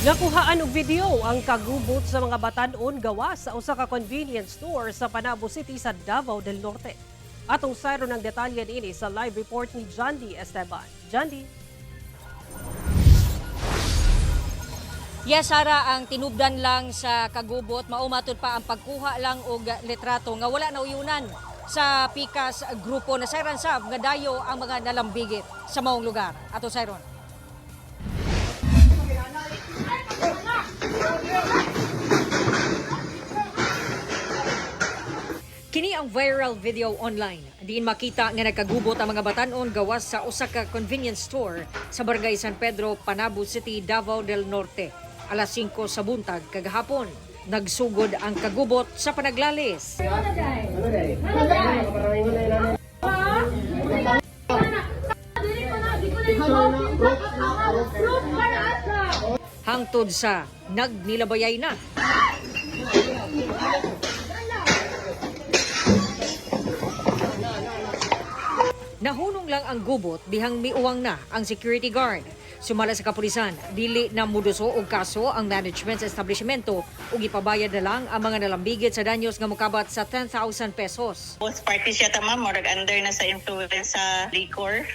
Nakuhaan og video ang kagubot sa mga batan-on gawas sa usa ka convenience store sa Panabo City sa Davao del Norte. Atong sayro ng detalye ini sa live report ni John D. Esteban. John D. Yes, Sara, ang tinubdan lang sa kagubot, maumatod pa ang pagkuha lang og litrato nga wala na uyunan sa Pikas grupo na sayran sab nga dayo ang mga nalambigit sa maong lugar. Ato sayron. Kini ang viral video online. Diin makita nga nagkagubot ang mga batan-on gawas sa usa ka convenience store sa Barangay San Pedro, Panabo City, Davao del Norte. Alas 5 sa buntag kagahapon. Nagsugod ang kagubot sa panaglalis. Hangtod sa nagnilabayay na. Nahunong lang ang gubot dihang miuwang na ang security guard. Sumala sa kapulisan, dili na muduso og kaso ang management sa establishmento ug ipabayad na lang ang mga nalambigit sa danyos nga mokabat sa 10,000 pesos. Both parties yata ma'am, murag under na sa influence sa liquor.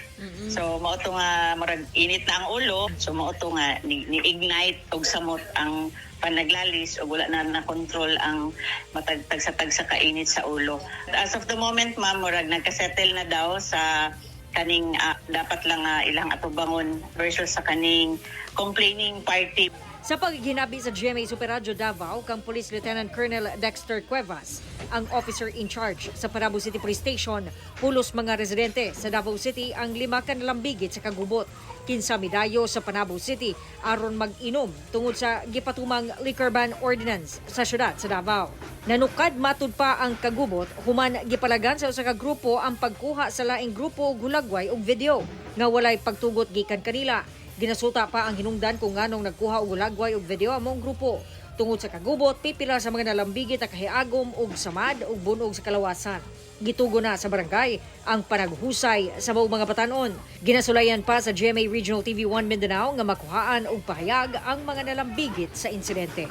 So mao to nga murag init na ang ulo. So mao to nga ni-ignite og samot ang panaglalis o wala na na-control ang matagtag sa tagsa kainit sa ulo. As of the moment ma'am, murag nagka-settle na daw sa kaning dapat lang ilang atubangon versus sa kaning complaining party. Sa paghinabi sa GMA Superradyo Davao kang Police Lieutenant Colonel Dexter Cuevas, ang officer in charge sa Panabo City Police Station, pulos mga residente sa Davao City ang 5 ka nalambigit sa kagubot. Kinsa midayo sa Panabo City aron mag-inom tungod sa gipatumang liquor ban ordinance sa syudad sa Davao. Nanukad matud pa ang kagubot human gipalagan sa usa ka grupo ang pagkuha sa laing grupo og hulagway og video nga walay pagtugot gikan kanila. Ginasuta pa ang hinungdan kung nganong nagkuha og hulagway og video among grupo. Tungod sa kagubot, pipila sa mga nalambigit ang kahiagom og samad og bunog sa kalawasan. Gitugo na sa barangay ang panaghusay sa mga batanon. Ginasulayan pa sa GMA Regional TV1 Mindanao nga makuhaan og pahayag ang mga nalambigit sa insidente.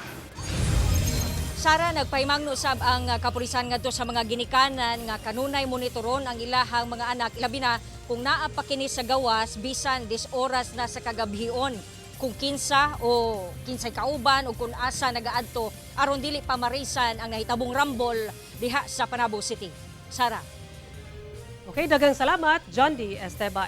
Sara, nagpaimangno sab ang kapulisan ngadto sa mga ginikanan nga kanunay monitoron ang ilahang mga anak, labi na kung naa pa kini sa gawas bisan 10 oras na sa kagabhion, kung kinsa o kinsay kauban o kung asa nagaadto aron dili pa marisan ang nahitabong rambol diha sa Panabo City. Sara. Okay, daghang salamat, John D. Esteban.